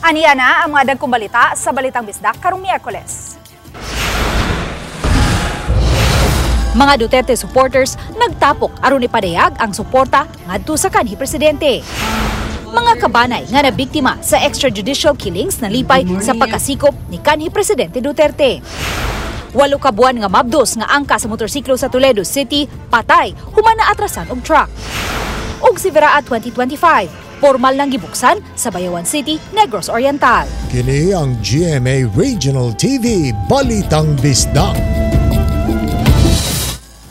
Aniya na ang mga dagkong balita sa Balitang Bisdak karong Miyerkules. Mga Duterte supporters nagtapok aron ipadayag ang suporta ngadto sa kanhi presidente. Mga kabanay nga nabiktima sa extrajudicial killings na lipay sa pagkasikop ni kanhi presidente Duterte. 8 ka buwan nga mabdos nga angka sa motorsiklo sa Toledo City patay human na atrasan og truck. Og si Veraat 2025 formal nang gibuksan sa Bayawan City, Negros Oriental. Kini ang GMA Regional TV Balitang Bisdak.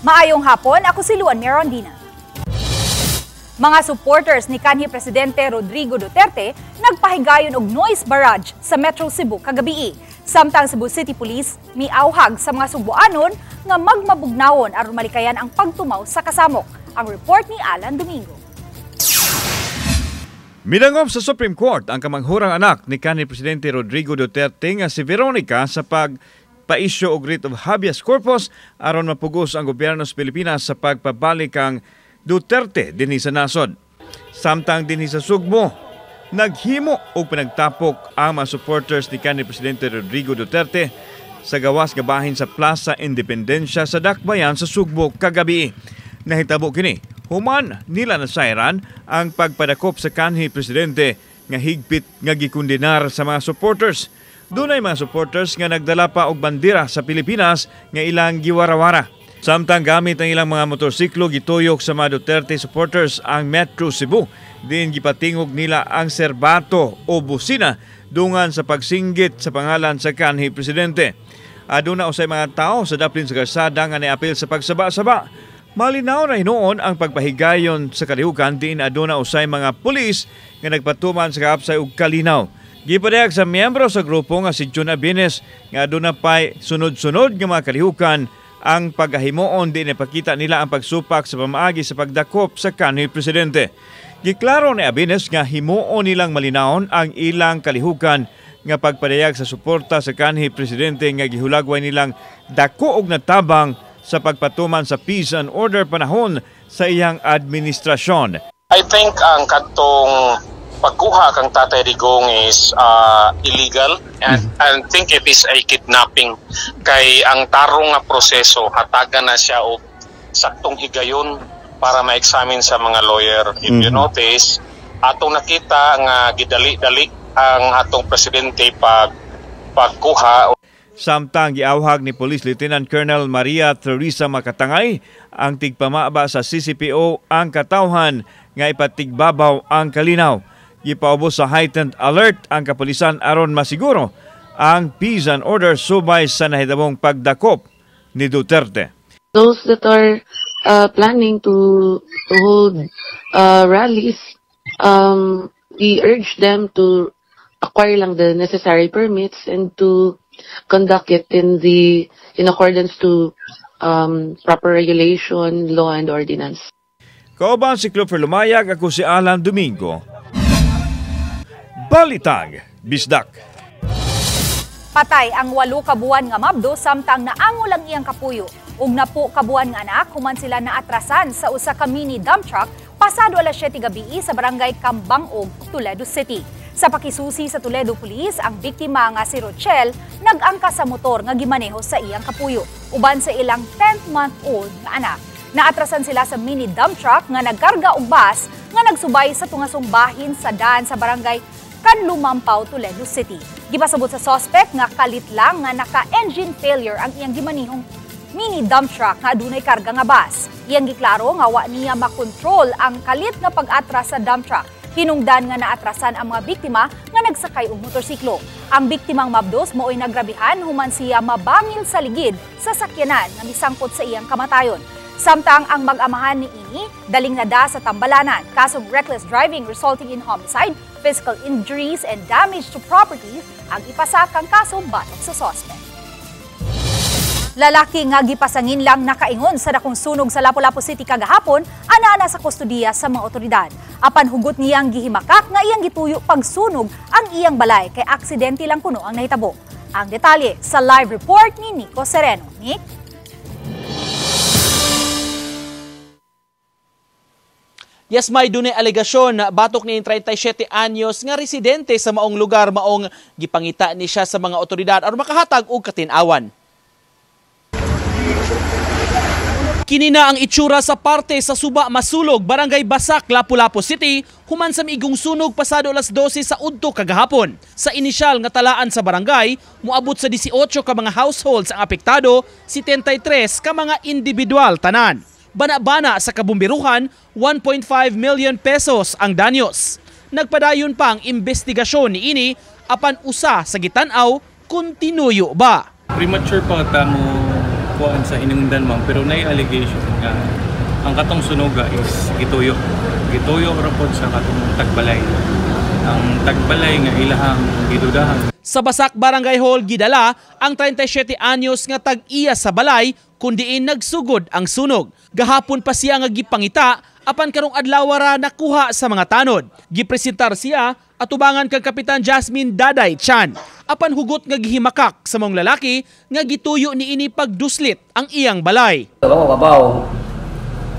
Maayong hapon, ako si Luan Mirondina. Mga supporters ni kanhi Presidente Rodrigo Duterte nagpahigayon og noise barrage sa Metro Cebu kagabi. Samtang Cebu City Police miauhag sa mga Subuanon nga magmabugnawon aron malikayan ang pagtumaw sa kasamok. Ang report ni Alan Domingo. Midangop sa Supreme Court ang kamanghurang anak ni kanhi Presidente Rodrigo Duterte nga si Veronica sa pagpa-issue og writ of habeas corpus aron mapugos ang gobyerno sa Pilipinas sa pagpabalik kang Duterte dinhi sa nasod. Samtang dinhi sa Sugbo, naghimo og pinagtapok ang mga supporters ni kanhi Presidente Rodrigo Duterte sa gawas nga bahin sa Plaza Independencia sa Dakbayan sa Sugbo kagabi. Nahitabo kini human nila nasayran ang pagpadakop sa kanhi presidente nga higpit nga gikondenar sa mga supporters. Dunay mga supporters nga nagdala pa og bandera sa Pilipinas nga ilang giwarawara. Samtang gamit ang ilang mga motorsiklo gituyok sa mga Duterte supporters ang Metro Cebu. Din gipatingog nila ang serbato o busina dungan sa pagsinggit sa pangalan sa kanhi presidente. Aduna usay mga tao sa daplin sa kalsada nga niapil sa pagsaba-saba. Malinaw na hinuon ang pagpahigayon sa kalihukan diin aduna usay mga pulis nga nagpatuman sa kaapsay og kalinaw. Gipadayag sa miyembro sa grupo nga si Jun Abines nga aduna pay sunod-sunod nga mga kalihukan ang paghahimuon din ipakita nila ang pagsupak sa pamaagi sa pagdakop sa kanhi presidente. Giklaro ni Abines nga himuon nilang malinawon ang ilang kalihukan nga pagpadayag sa suporta sa kanhi presidente nga gihulagway nilang dako og natabang sa pagpatuman sa peace and order panahon sa iyang administrasyon. I think ang katong pagkuha kang Tatay Digong is illegal and I think it is a kidnapping kay ang tarong nga proseso hatagan na siya og saktong higayon para ma-examine sa mga lawyer. If you notice, atong nakita nga gidali-dali ang atong presidente pagkuha. Samtang giawhag ni Police Lieutenant Colonel Maria Teresa Makatangay ang tigpamaba sa CCPO ang katawhan nga ipatigbabaw ang kalinaw. Gipaubos sa heightened alert ang kapulisan aron masiguro ang peace and order subay sa nahitabong pagdakop ni Duterte. Those that are planning to hold rallies, we urge them to acquire lang the necessary permits and to conduct it in accordance to proper regulation, law and ordinance. Kauban si Clover Lumayag, ako si Alan Domingo. Balitang Bisdak. Patay ang 8 ka buwan nga mabdo samtang naango lang iyang kapuyo. Ug napo ka buwan nga anak human sila naatrasan sa usa ka mini dump truck pasado alas 7 gabi sa barangay Kambangog, Toledo City. Sa pakisusi sa Toledo Police, ang biktima nga si Rochelle nag-angka sa motor nga gimaneho sa iyang kapuyo uban sa ilang 10-month-old nga anak. Naatrasan sila sa mini dump truck nga nagkarga og bus nga nagsubay sa tungasong bahin sa daan sa barangay Kanlumampaw, Toledo City. Gipasabot sa suspect nga kalit lang nga naka-engine failure ang iyang gimanihong mini dump truck nga adunay karga nga bus. Iyang giklaro nga wa niya makontrol ang kalit nga pag-atras sa dump truck. Hinungdan nga naatrasan ang mga biktima nga nagsakay og motorsiklo. Ang biktimang mabdos mao'y nagrabihan human siya mabangil sa ligid sa sakyanan nga misangkot sa iyang kamatayon. Samtang ang mag-amahan ni ini daling nada sa tambalanan kasong reckless driving resulting in homicide, physical injuries and damage to property ang ipasakang kasong batok sa suspect. Lalaki nga gipasangin lang nakaingon sa dakong sunog sa Lapu-Lapu City kagahapon ana sa kustudiya sa mga otoridad. Apan hugot niyang gihimakak nga iyang gituyo pagsunog ang iyang balay kay aksidente lang kuno ang nahitabo. Ang detalye sa live report ni Nico Sereno. Nick? Yes, may dunay alegasyon na batok ni 37 anyos nga residente sa maong lugar maong gipangita ni siya sa mga otoridad aron makahatag og katin-awan. Kini na ang itsura sa parte sa Suba Masulog, Barangay Basak, Lapu-Lapu City, human sa miigong sunog pasado alas 12 sa udto kagahapon. Sa inisyal nga talaan sa barangay, moabot sa 18 ka mga households ang apektado, 73 ka mga individual tanan. Bana-bana sa kabumbiruhan, 1.5 million pesos ang danyos. Nagpadayon pa ang investigasyon ni ini apan usa sa gitan-aw kontinuyo ba. Premature pa tamo kuan sa inungdan ma'am, pero nay allegation nga ang katong sunoga is gituyo ra pod sa katong tagbalay. Ang tagbalay nga ilahang gidudahan. Sa Basak Barangay Hall gidala ang 37 anyos nga tag-iya sa balay kundiin nagsugod ang sunog. Gahapon pa siya nga gipangita apan karong adlaw ra nakuha sa mga tanod. Gipresentar siya atubangan kang Kapitan Jasmine Daday Chan. Apan hugot nga gihimakak sa mong lalaki nga gituyo ni ini pagduslit ang iyang balay. Ako kabaw.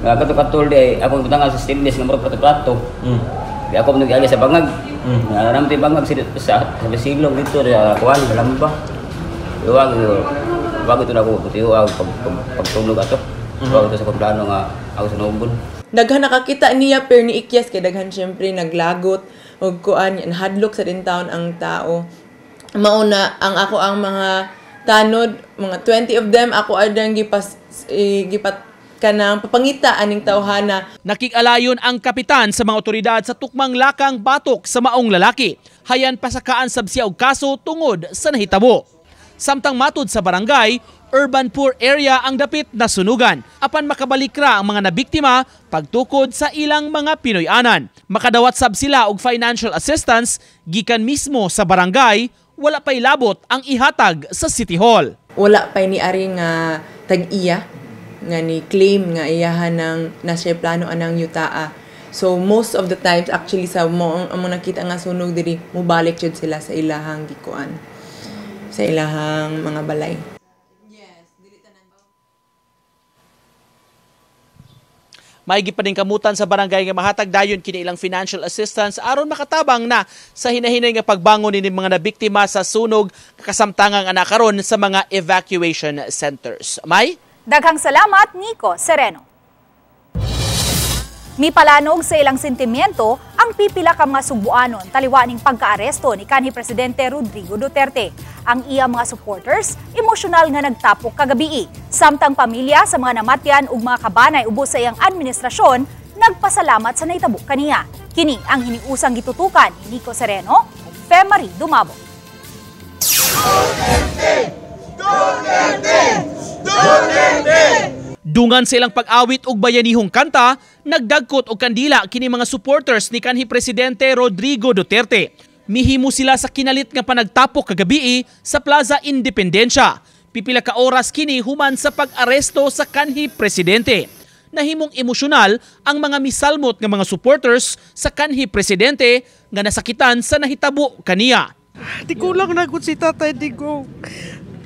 Nga kato-katol di ako butangan sa stainless nga murag plato. Di ako nag-agi sa bangag. Nga naman tayo bangag sa silong dito sa kuwan, balamba. Wag ito na ako putiyo pagtulog ato. Wag ito sa plano nga ako sa nugon. Daghan nakakita niya per ni Ikyas kay daghan syempre naglagot og kuan hadlok sa dintaon ang tao. Mauna ang mga tanod, mga 20 of them ako adang gipat kanang papangita aning tawhana. Nakig-alayon ang kapitan sa mga otoridad sa tukmang lakang batok sa maong lalaki. Hayan pasakaan sab siya og kaso tungod sa nahitabo. Samtang matud sa barangay, urban poor area ang dapit na sunugan. Apan makabalik ra ang mga nabiktima pagtukod sa ilang mga Pinoy-anan. Makadawat sab sila og financial assistance gikan mismo sa barangay. Wala pa'y labot ang ihatag sa City Hall. Wala pa'y ni ari nga tag-iya nga ni claim nga iyahan ng nasa plano anang yutaa. So most of the times actually sa mo nakita nga sunog diri mobalik jud sila sa ilahang gikuan. Sa ilahang mga balay. May gipading kamutan sa barangay nga mahatag dayon kini ilang financial assistance aron makatabang na sa hinahinay nga pagbangon ni mga nabiktima sa sunog kasamtangang anakaron sa mga evacuation centers. May? Daghang salamat, Nico Sereno. Mipalanog sa ilang sentimiento ang pipila ka mga Subuanon taliwa ning pagkaaresto ni kanhi Presidente Rodrigo Duterte. Ang iya mga supporters, emosyonal nga nagtapok kagabi. Samtang pamilya sa mga namatyan ug mga kabanay ubos sa iyang administrasyon, nagpasalamat sa naitabo kaniya. Kini ang hiniusang gitutukan ni Nico Sereno ug Femari Dumabo. Dungan sa ilang pag-awit og bayanihong kanta, nagdagkot og kandila kini mga supporters ni kanhi Presidente Rodrigo Duterte. Mihimo sila sa kinalit nga panagtapok kagabi sa Plaza Independencia. Pipila ka oras kini human sa pag-aresto sa kanhi Presidente. Nahimong emosyonal ang mga misalmot nga mga supporters sa kanhi Presidente nga nasakitan sa nahitabo kaniya. Di ko lang nagod si Tatay Digong.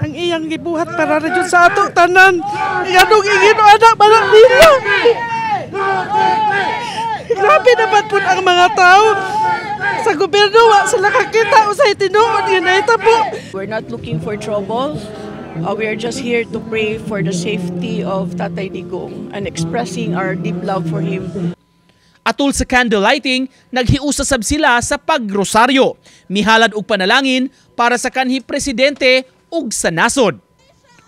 Ang iyang gibuhat para rin sa ato tanan. Iyanong ingino anak manak nila. Grabe naman po ang mga tao. Sa gobyerno, sila kakita o sa itinuod yun na itabo. We're not looking for trouble. We are just here to pray for the safety of Tatay Digong and expressing our deep love for him. Atol sa candle lighting, naghiusasab sila sa pagrosaryo. Mihalad og panalangin para sa kanhi Presidente ug sa nasod.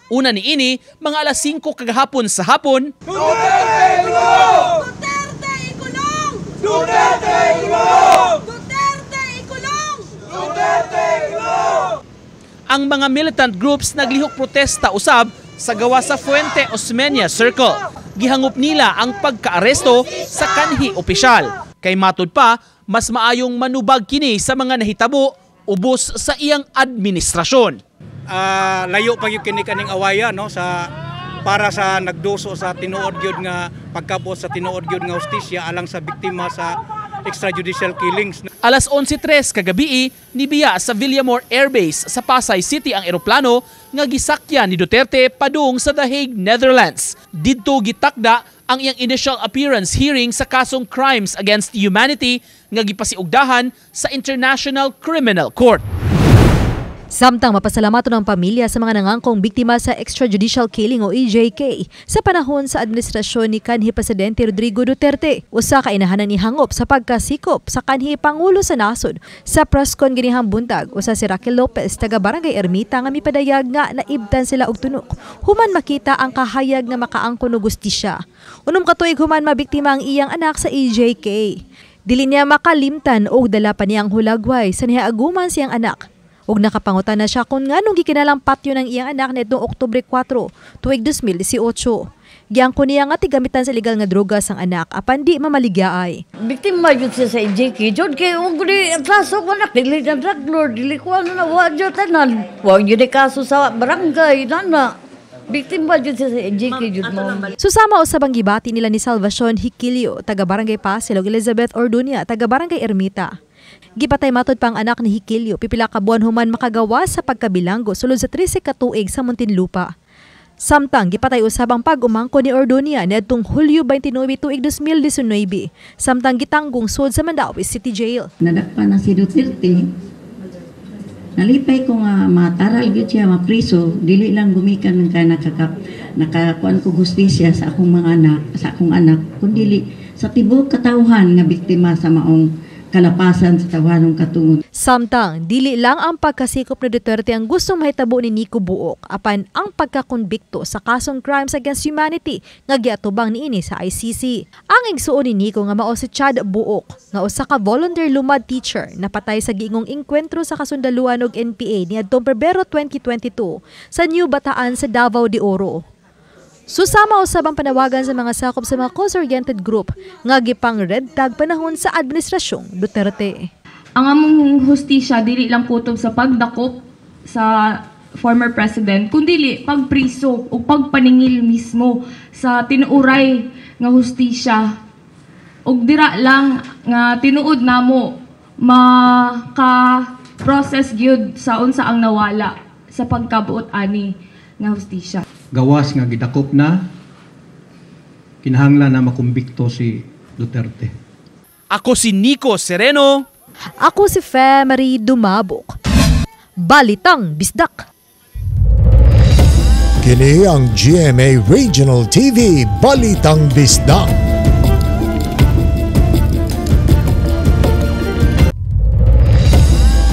Una ni ini, mga alas 5 kagahapon sa hapon. Duterte ikulong! Duterte ikulong! Duterte ikulong! Duterte ikulong! Duterte ikulong! Ang mga militant groups naglihok protesta usab sa gawa sa Fuente Osmeña Circle. Gihangop nila ang pagkaaresto sa kanhi opisyal. Kay matud pa, mas maayong manubag kini sa mga nahitabo ubos sa iyang administrasyon. Layo pa yung kinikaning awaya no sa para sa nagduso sa tinuod gyud nga pagkabot sa tinuod gyud nga hustisya alang sa biktima sa extrajudicial killings. Alas 11:03 kagabi nibiya sa Villamor Air Base sa Pasay City ang eroplano nga gisakyan ni Duterte padung sa The Hague, Netherlands. Didto gitakda ang iyang initial appearance hearing sa kasong crimes against humanity nga gipasiugdahan sa International Criminal Court. Samtang mapasalamaton ang pamilya sa mga nangangkong biktima sa extrajudicial killing o EJK sa panahon sa administrasyon ni kanhi Presidente Rodrigo Duterte. Usa ka inahanan ni hangop sa pagkasikop sa kanhi Pangulo sa nasod. Sa preskon ginihang buntag, usa si Raquel Lopez taga Barangay Ermita nga mipadayag nga naibdan sila og tunok. Human makita ang kahayag na makaangkon og gustisya. Unom ka tuig human mabiktima ang iyang anak sa EJK. Dili niya makalimtan og dala pa niyang hulagway sa niaaguman siyang anak. Ug nakapangutan na siya kung nganong gikinalang patyo ng iyang anak nitong Oktubre 4, tuig 2018. Giangko niya nga tigamitan sa legal nga droga sang anak apan di mamaligyaay. Biktima jud siya sa EJK, jud kay ug di atraso ko anak dili na drug lord, dili ko ano na wa jud tanan. Wa jud kaso sa barangay nana. Biktima jud siya sa EJK jud mo. Susama usab ang gibati nila ni Salvacion Hiquilio, taga Barangay Pasig, ug Elizabeth Ordunia, taga Barangay Ermita. Gipatay matod pang anak ni Hiquilio, pipila ka buwan human makagawa sa pagkabilanggo sulod sa 13 ka tuig sa Muntinlupa. Samtang gipatay usab ang pag-umangko ni Ordunia niadtong Hulyo 29 tuig 2019, samtang gitanggong sud sa Mandawi City Jail. Nadakpan na si Duterte. Nalipay ko nga mataral gyud siya mapriso, dili lang gumikan ng kay nakakuan ko hustisya sa akong mga anak, kundi sa tibuok katawhan nga biktima sa maong kalapasan sa tawanong katungod. Samtang, dili lang ang pagkasikop ni Duterte ang gustong mahitabo ni Nico Buok, apan ang pagkakonbikto sa kasong crimes against humanity nga giatubang niini sa ICC. Ang igsuon ni Nico nga mao si Chad Buok, nga usa ka volunteer lumad teacher na patay sa giingong engkwentro sa kasundaluan og NPA niadtong Pebrero 2022 sa New Bataan sa Davao de Oro. Susama usab ang panawagan sa mga sakop sa mga cause-oriented group nga gipang red tag panahon sa administrasyong Duterte. Ang among hustisya dili lang kutob sa pagdakop sa former president, kundi pagpriso o pagpaningil mismo sa tinuuray nga hustisya. Ug dira lang nga tinuod namo maka-process gyud sa unsa ang nawala sa pagkabuot ani nga hustisya. Gawas nga gidakop na, kinahanglan na makumbikto si Duterte. Ako si Nico Sereno. Ako si Femery Dumabok. Balitang Bisdak. Kini ang GMA Regional TV Balitang Bisdak.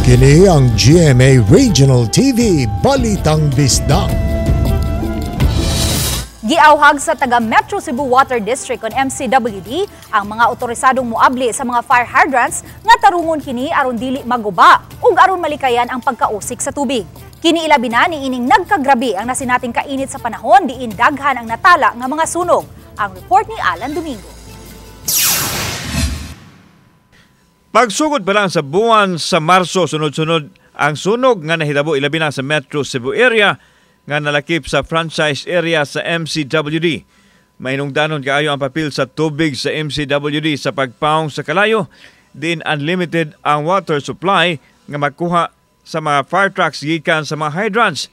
Kini ang GMA Regional TV Balitang Bisdak. Giawhag sa taga Metro Cebu Water District on MCWD ang mga otorisadong muabli sa mga fire hydrants nga tarungon kini aron dili maguba ug aron malikayan ang pagkausik sa tubig. Kini ilabi na ni ining nagkagrabe ang nasinating kainit sa panahon diin daghan ang natala nga mga sunog. Ang report ni Alan Domingo. Pagsugod pa lang sa buwan sa Marso, sunod-sunod ang sunog nga nahitabo ilabi na sa Metro Cebu area nga nalakip sa franchise area sa MCWD. Mainungdanon kaayo ang papel sa tubig sa MCWD sa pagpaong sa kalayo, din unlimited ang water supply nga makuha sa mga fire trucks gikan sa mga hydrants.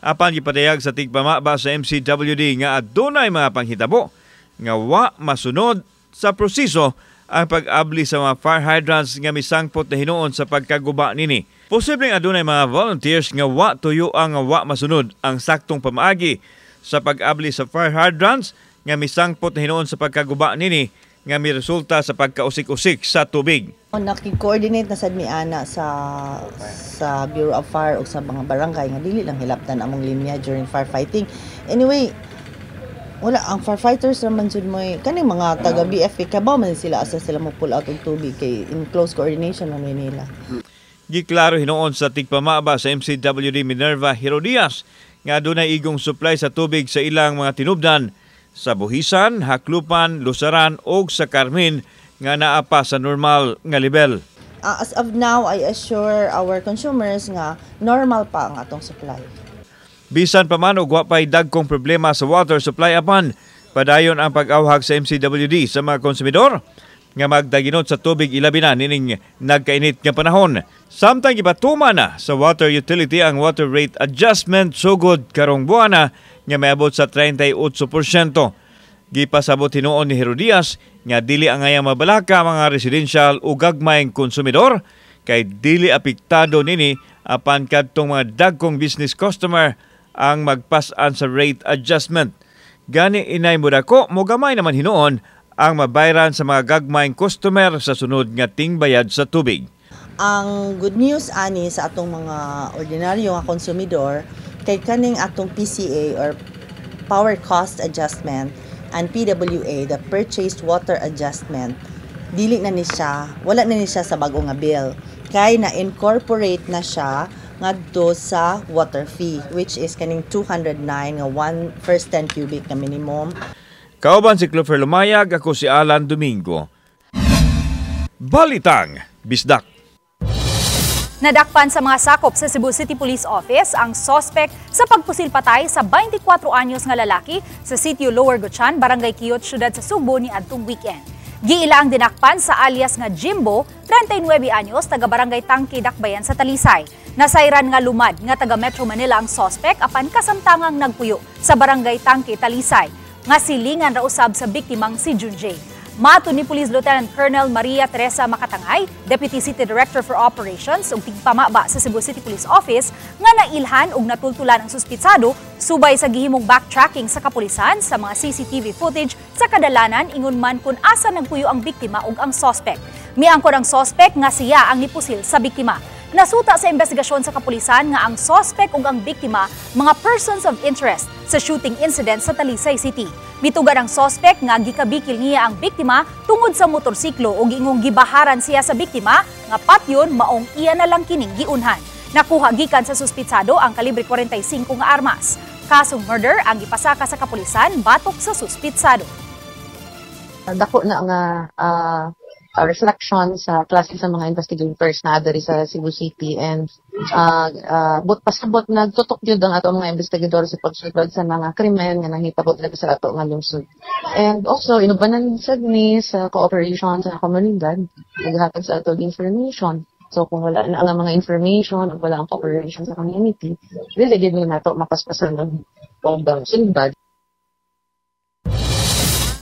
Apan gipadayag sa tigpamaba sa MCWD nga adunay mga panghitabo nga wa masunod sa proseso ang pag-abli sa mga fire hydrants nga misangpot na hinuon sa pagkaguba nini. Posibleng adunay mga volunteers nga wa tuyo ang wa masunod ang saktong pamaagi sa pag-abli sa fire hydrants nga misangpot na hinuon sa pagkaguba nini nga may resulta sa pagkausik-usik sa tubig. Naki-coordinate na sad mi ana sa Bureau of Fire o sa mga barangay nga dili lang hilaptan among linya during firefighting. Anyway, wala ang firefighters naman jud mo kaning mga taga BFP kabaw man sila asa sila mo pull out og tubig kay in close coordination man nila. Giklaro hinuon sa tigpamaba sa MCWD Minerva Herodias nga adunay igong supply sa tubig sa ilang mga tinubdan sa Buhisan, Haklupan, Lusaran ug sa Carmen nga naa pa sa normal nga level. As of now, I assure our consumers nga normal pa ang atong supply. Bisan pa man og wa pay dagkong problema sa water supply apan padayon ang pag-awhag sa MCWD sa mga konsumidor nga magdaginot sa tubig ilabi na nining nagkainit nga panahon. Samtang gipatuma na sa water utility ang water rate adjustment sugod karong buwana nga miabot sa 38%. Gipasabot hinuon ni Herodias nga dili angaya mabalaka mga residential o gagmayng konsumidor kay dili apektado nini apan kadtong mga dagkong business customer ang magpas-an sa rate adjustment. Gani inay mo dako mo gamay naman hinuon ang mabayran sa mga gagmayng customer sa sunod nga tingbayad sa tubig. Ang good news ani sa atong mga ordinaryo nga konsumidor kay kaning atong PCA or Power Cost Adjustment and PWA, the Purchased Water Adjustment, dili na ni siya, wala na ni siya sa bago nga bill. Kay na-incorporate na siya ngadto sa water fee, which is kaning 209 nga 1 first 10 cubic na minimum. Kauban si Clover Lumayag, ako si Alan Domingo. Balitang Bisdak. Nadakpan sa mga sakop sa Cebu City Police Office ang sospek sa pagpusil patay sa 24 anyos nga lalaki sa sitio Lower Gochan, Barangay Quiyot, Syudad sa Subo ni adtong weekend. Giila ang dinakpan sa alias nga Jimbo, 39 anyos, taga Barangay Tangke, Dakbayan sa Talisay. Nasayran nga lumad nga taga Metro Manila ang sospek apan kasamtangang nagpuyo sa Barangay Tangke, Talisay. Nga silingan ra usab sa biktimang si Junjay. Mato ni Police Lieutenant Colonel Maria Teresa Makatangay, Deputy City Director for Operations ug tigpamaba sa Cebu City Police Office, nga nailhan ug natultulan ang suspitsado subay sa gihimong backtracking sa kapulisan sa mga CCTV footage sa kadalanan ingon man kung asa nagpuyo ang biktima ug ang sospek. Miangkod ang sospek nga siya ang nipusil sa biktima. Nasuta sa investigasyon sa kapulisan nga ang sospek ug ang biktima mga persons of interest sa shooting incident sa Talisay City. Mitugan ang sospek nga gikabikil niya ang biktima tungod sa motorsiklo ug ingong gibaharan siya sa biktima nga patyon maong iya na lang kining giunhan. Nakuha gikan sa suspitsado ang kalibre 45 nga armas. Kasong murder ang gipasaka sa kapulisan batok sa suspitsado. Dako na nga reflection sa klase sa mga investigators na adari sa Cebu City and pasabot nagtutok yun ang ato mga investigador sa pagsulod sa mga krimen nga nanghitabot lang sa ato nga lungsod. And also, inubanan ni sa cooperation sa komunidad, naghatag sa ato information. So kung wala na ang mga information o wala ang cooperation sa community, really din na ito mapaspasan ng sunod.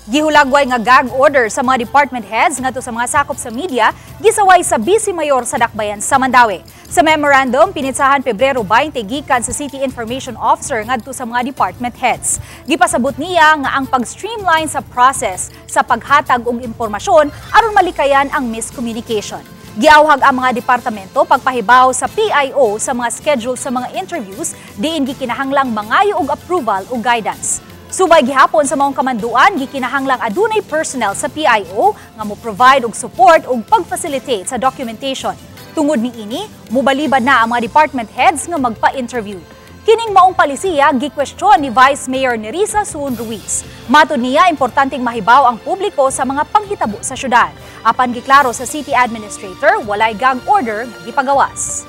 Gihulagway nga gag order sa mga department heads ngadto sa mga sakop sa media gisaway sa Vice Mayor sa Dakbayan sa Mandawi. Sa memorandum pinitsahan Pebrero 20 gikan sa City Information Officer ngadto sa mga department heads. Gipasabot niya nga ang pag-streamline sa process sa paghatag og impormasyon aron malikayan ang miscommunication. Giawhag ang mga departamento pagpahibaw sa PIO sa mga schedule sa mga interviews diin gikinahanglang mangayo og approval o guidance. Subay gihapon sa maong kamanduan, gikinahanglang adunay personnel sa PIO nga mo provide og support ug pag-facilitate sa documentation. Tungod ni ini, mobalibad na ang mga department heads nga magpa-interview. Kining maong palisiya gikwestiyon ni Vice Mayor Nerissa Suun Ruiz. Matod niya importanteng mahibaw ang publiko sa mga panghitabo sa syudad. Apan giklaro sa City Administrator, walay gag order nga gipagawas.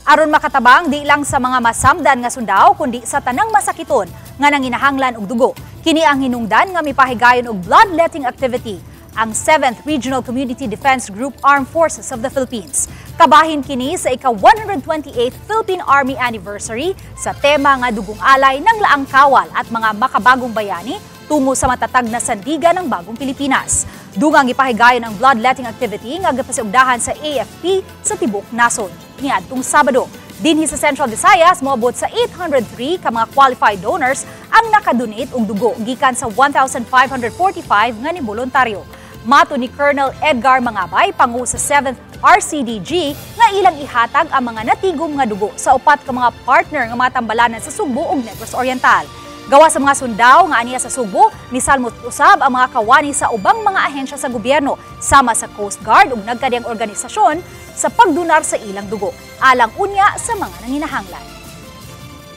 Aron makatabang di lang sa mga masamdan nga sundao kundi sa tanang masakiton nga nanginahanglan og dugo. Kini ang hinungdan nga mipahigayon og bloodletting activity ang 7th Regional Community Defense Group Armed Forces of the Philippines. Kabahin kini sa ika-128th Philippine Army Anniversary sa tema nga dugong alay ng laang kawal at mga makabagong bayani tungo sa matatag na sandigan ng bagong Pilipinas. Dugang ipahigayon ang bloodletting activity nga gipasiugdahan sa AFP sa tibok nasod. Niadtong Sabado, dinhi sa Central Visayas moabot sa 803 ka mga qualified donors ang nakadonate og dugo gikan sa 1,545 nga ni voluntaryo. Mato ni Colonel Edgar Mangabay, pangu sa 7th RCDG, nga ilang ihatag ang mga natigom nga dugo sa upat ka mga partner nga mga tambalanan sa Sugbo ug Negros Oriental. Gawa sa mga sundao nga aniya sa Sugbo, misalmot usab ang mga kawani sa ubang mga ahensya sa gobyerno sama sa Coast Guard ug nagkadiyang organisasyon sa pagdunar sa ilang dugo, alang unya sa mga nanginahanglan.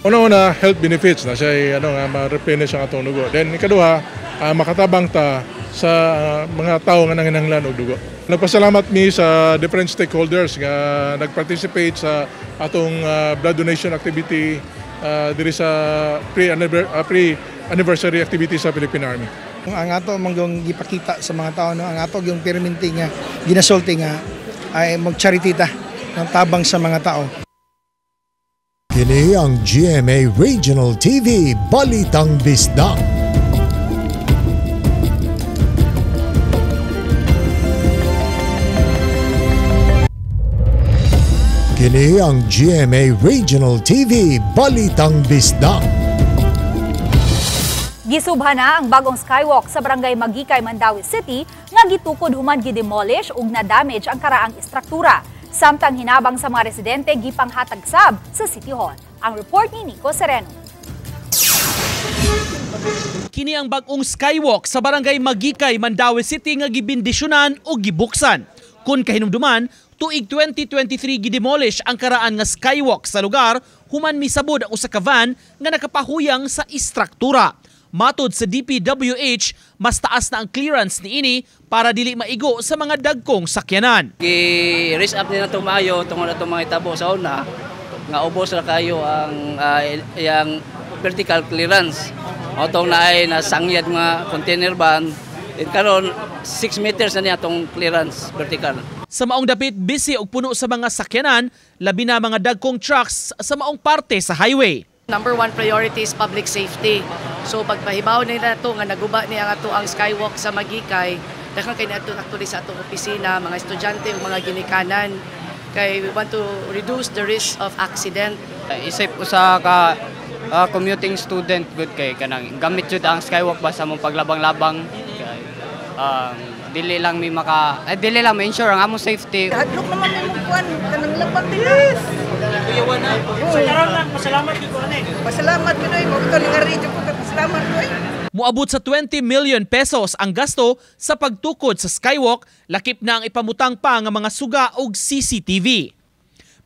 Una-una, health benefits na siya ma-replenish ang atong dugo. Then ikaduha, makatabang ta sa mga tao nga nanginahanglan og dugo. Nagpasalamat mi sa different stakeholders nga nag-participate sa atong blood donation activity diri sa pre-anniversary activity sa Philippine Army. Ang ato manggong gipakita sa mga tao, no? Ang ato yung perminti nga ginasulti nga ay mag-charity ta ng tabang sa mga tao. Kini ang GMA Regional TV Balitang Bisdak. Kini ang GMA Regional TV Balitang Bisdak. Gisubhan na ang bagong skywalk sa barangay Magikay, Mandawi City nga gitukod human gidemolish ug na-damage ang karaang istruktura. Samtang hinabang sa mga residente gipanghatag sab sa City Hall. Ang report ni Nico Sereno. Kini ang bagong skywalk sa barangay Magikay, Mandawi City nga gibindisyonan o gibuksan. Kung kahinumduman, tuig 2023 gidemolish ang karaan nga skywalk sa lugar human misabod ang usa ka van nga nakapahuyang sa istruktura. Matod sa DPWH, mas taas na ang clearance niini para dili maigo sa mga dagkong sakyanan. I-raise up nila itong maayo tungkol na itong mga itabo sa una nga ubos na kayo ang yang vertical clearance. O itong na ay nasangyad mga container van, karon 6 meters na niya itong clearance vertical. Sa maong dapit, busy og puno sa mga sakyanan, labi na mga dagkong trucks sa maong parte sa highway. Number one priority is public safety. So pagpahibaw nila ito nga naguba niya nga ito ang skywalk sa Magikay, daghang kay nato actually sa atong opisina, mga estudyante ug mga ginikanan kay we want to reduce the risk of accident. Isip usa ka commuting student good kay kanang gamit jud ang skywalk ba sa mong paglabang-labang kay dili lang mi dili lang ma-ensure ang among safety. Hadlok naman mo kuan kanang labang bilis. Kuyawan na. So karon lang pasalamat gyud ani. Pasalamat gyud ay mo ito nga radio ko pasalamat ko ay. Muabot sa 20 million pesos ang gasto sa pagtukod sa skywalk, lakip na ang ipamutang pa nga mga suga og CCTV.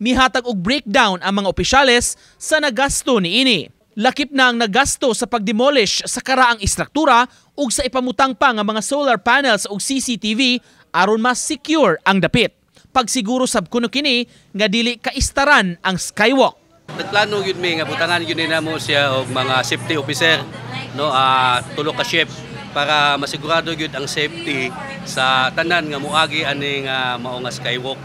Mihatag og breakdown ang mga opisyales sa nagasto niini. Lakip na ang nagasto sa pagdemolish sa karaang istruktura ug sa ipamutang pa nga mga solar panels ug CCTV aron mas secure ang dapit. Pagsiguro sab kuno kini nga dili kaistaran ang skywalk. Nagplano gyud mi nga butangan gyud namo siya og mga safety officer, no, tulo ka shift para masigurado gyud ang safety sa tanan nga moagi ani nga mao nga skywalk.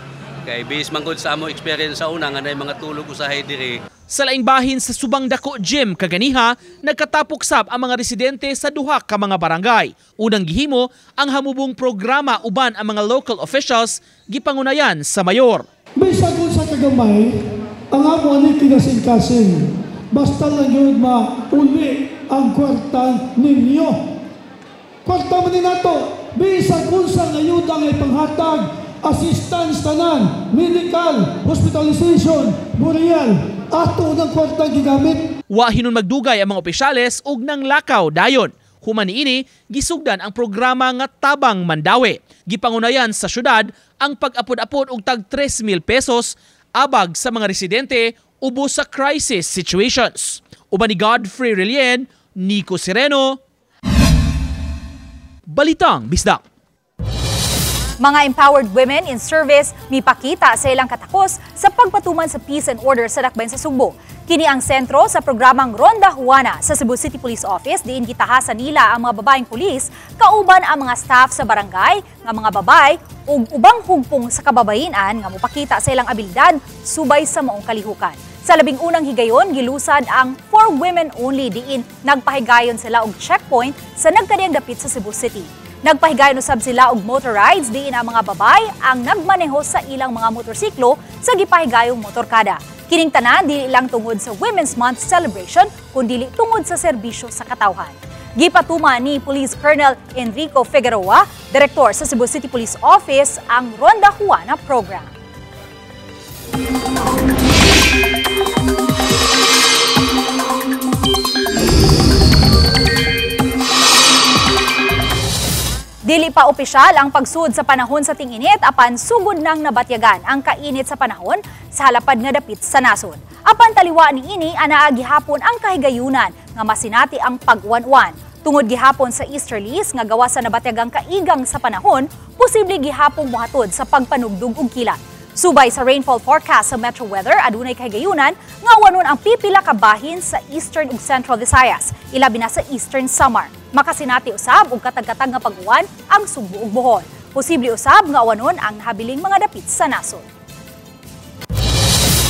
Kay based man gud sa amo experience sa una nga nay mga tulog usahay diri. Sa laing bahin sa Subang Dako Gym kaganiha, nagkatapok sab ang mga residente sa duha ka mga barangay. Unang gihimo ang hamubong programa uban ang mga local officials gipangunayan sa mayor. Bisag sa kagamay, ang amo ani kinasing-kasing. Basta lang yun mauli ang kwarta ninyo. Kwarta man ni nato, bisag unsa nga ayuda nga ipanghatag, assistance tanan, medical, hospitalization, burial. Ato ng kwarta gigamit. Wa hinon magdugay ang mga opisyales ug nang lakaw dayon. Human niini gisugdan ang programa nga Tabang Mandawi. Gipangunayan sa syudad ang pag-apod-apod og tag 3,000 pesos abag sa mga residente ubos sa crisis situations. Uban ni Godfrey Relien, Nico Sereno, Balitang Bisdak. Mga empowered women in service mipakita sa ilang katakos sa pagpatuman sa peace and order sa dakbayan sa Sugbo. Kini ang sentro sa programang Ronda Juana sa Cebu City Police Office diin gitahasan nila ang mga babaeng pulis kauban ang mga staff sa barangay nga mga babay ug ubang hugpong sa kababayenan nga mopakita sa ilang abilidad subay sa maong kalihukan. Sa labing unang higayon, gilusad ang For Women Only diin nagpahigayon sila og checkpoint sa nagkadiyang dapit sa Cebu City. Nagpahigayon usab sila og motor rides diin ang mga babay ang nagmaneho sa ilang mga motorsiklo sa gipahigayong motorkada. Kining tanan dili lang tungod sa Women's Month celebration kundi tungod sa serbisyo sa katawhan. Gipatuma ni Police Colonel Enrico Figueroa, Direktor sa Cebu City Police Office, ang Ronda Juana program. Dili pa opisyal ang pagsud sa panahon sa ting-init apan sugod nang nabatyagan ang kainit sa panahon sa halapad nga dapit sa nasod. Apan taliwa niini anaa gihapon ang kahigayunan nga masinati ang pagwanwan. Tungod gihapon sa easterlies nga gawa sa nabatyagang kaigang sa panahon, posible gihapong mohatod sa pagpanugdog og kilat. Subay sa rainfall forecast sa Metro Weather, adunay kahigayunan nga wanon ang pipila ka bahin sa Eastern ug Central Visayas, ilabi na sa Eastern Samar. Makasinati usab og katag-katag nga pag-uwan ang Sugbo ug Bohol. Posible usab nga wanon ang nahabiling mga dapit sa nasod.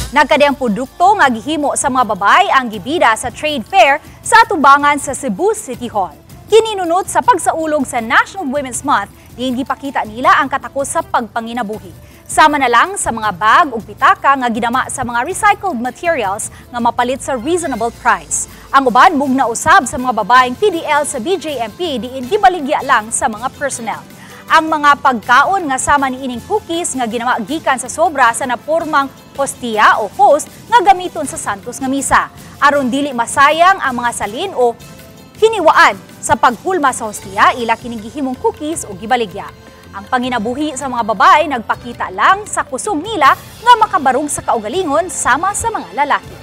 Nagkadiyang produkto nga gihimo sa mga babay ang gibida sa trade fair sa atubangan sa Cebu City Hall. Kininunod sa pagsaulog sa National Women's Month, diin gipakita nila ang katakos sa pagpanginabuhi. Sama na lang sa mga bag ug pitaka nga ginama sa mga recycled materials nga mapalit sa reasonable price. Ang uban mugna usab sa mga babaeng PDL sa BJMP diin gibaligya lang sa mga personnel. Ang mga pagkaon nga sama ni ining cookies nga ginama gikan sa sobra sa napormang hostia o host nga gamiton sa Santos nga misa. Aron dili masayang ang mga salin o hiniwaan sa pagpulma sa hostia, ila kining gihimong cookies o gibaligya. Ang panginabuhi sa mga babae nagpakita lang sa kusog nila nga makabarug sa kaugalingon sama sa mga lalaki.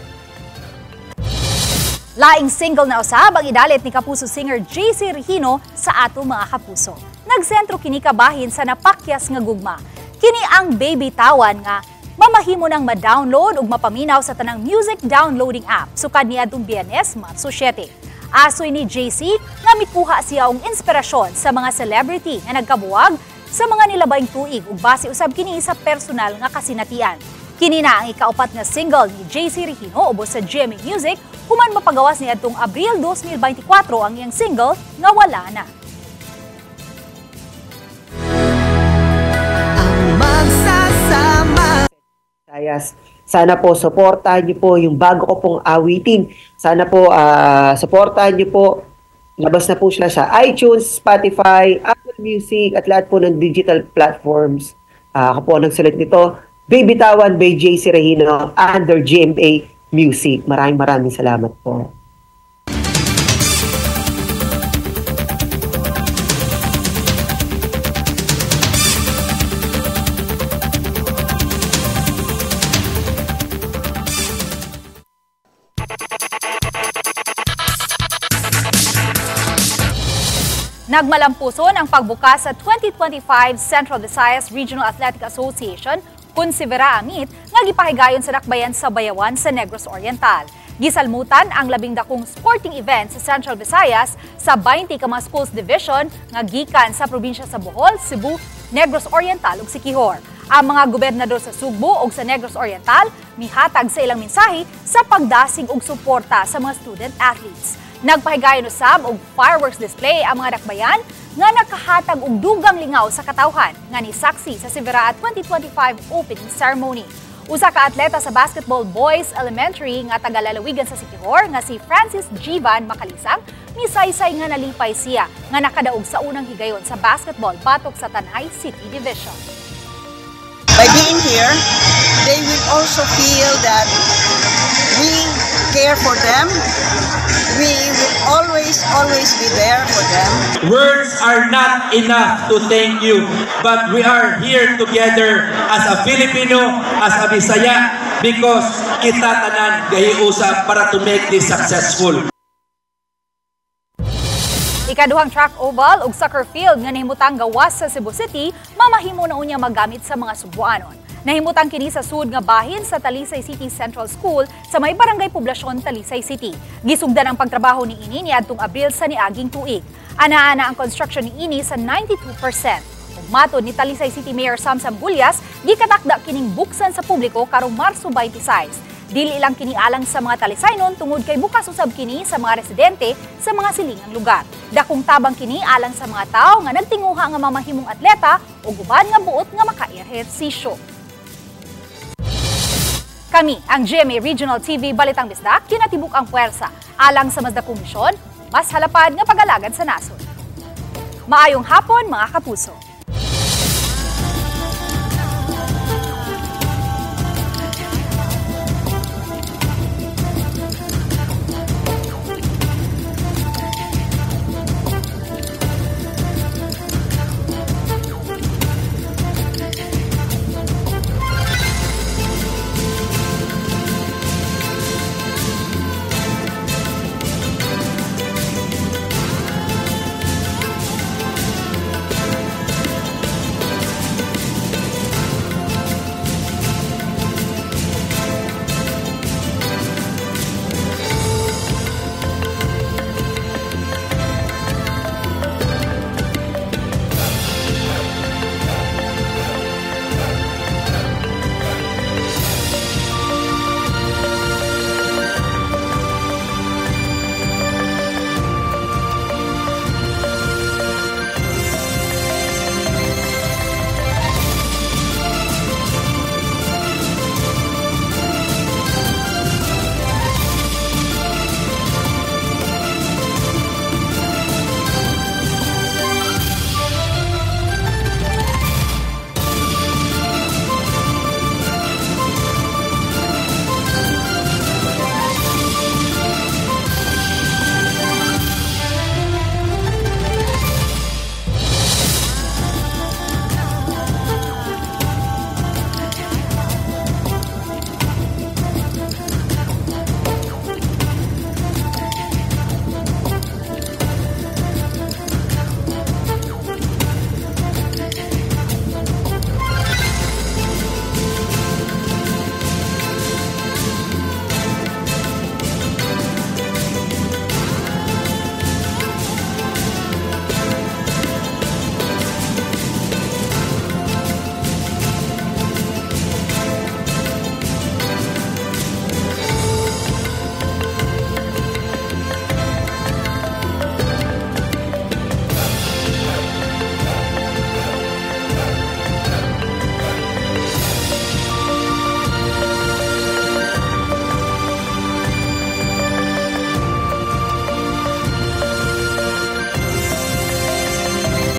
Laing single na usab ang idalit ni kapuso singer JC Regino sa ato mga kapuso. Nagsentro kini kabahin sa napakyas nga gugma. Kini ang Baby Tawan nga mamahimo nang ma-download ug mapaminaw sa tanang music downloading app sukad niadtong Biyernes, Marso 7. Asoy ni JC nga mikuha siya og inspirasyon sa mga celebrity nga nagkabuwag sa mga nilabayng tuig ug base usab kini sa personal nga kasinatian. Kini na ang ikaapat nga single ni JC Regino ubos sa GMA Music human mapagawas niadtong Abril 2024 ang iyang single nga Wala Na. Sana po suportahan niyo po yung bago ko pong awitin. Sana po suportahan niyo po. Labas na po siya sa iTunes, Spotify, Apple Music at lahat po ng digital platforms. Ako po nagsulat nito. Baby Tawan by JC Regino under GMA Music. Maraming salamat po. Nagmalampuson ang pagbukas sa 2025 Central Visayas Regional Athletic Association Kunsivera Amit nga gipahigayon sa dakbayan sa Bayawan sa Negros Oriental. Gisalmutan ang 12 sporting event sa Central Visayas sa 20 ka mga schools division nga gikan sa probinsya sa Bohol, Cebu, Negros Oriental ug Siquijor. Ang mga gobernador sa Sugbo ug sa Negros Oriental mihatag sa ilang mensahe sa pagdasig ug suporta sa mga student athletes. Nagpahigayon usab og fireworks display ang mga dakbayan nga nakahatag og dugang lingaw sa katawhan nga ni saksi sa Sivera 2025 opening ceremony. Usa ka atleta sa basketball boys elementary nga taga-lalawigan sa Siquijor nga si Francis Jivan Makalisang misaysay nga nalipay siya nga nakadaog sa unang higayon sa basketball batok sa Tanay City Division. By being here, they will also feel that we care for them. We will always be there for them. Words are not enough to thank you, but we are here together as a Filipino, as a Bisaya, because kita tanan gahiusap para to make this successful. Ikaduhang track oval ug soccer field nga nahimutang gawas sa Cebu City, mamahimo na unya magamit sa mga Subuanon. Nahimutang kini sa sud nga bahin sa Talisay City Central School sa may barangay poblasyon Talisay City. Gisugdan ang pagtrabaho ni ini niadtong Abril sa niaging tuig. Ana-ana ang construction ni ini sa 92%. Ug matod ni Talisay City Mayor Samsam Gulyas, gikatakda kining buksan sa publiko karong Marso 26. Dili lang kini alang sa mga Talisaynon tungod kay bukas usab kini sa mga residente sa mga silingang lugar. Dakong tabang kini alang sa mga tao nga nagtinguha nga mamahimong atleta o guban nga buot nga maka-ehersisyo. Kami, ang GMA Regional TV Balitang Bisdak, kinatibuk ang puwersa. Alang sa mas dakong misyon, mas halapad nga pag-alagad sa nasod. Maayong hapon mga kapuso.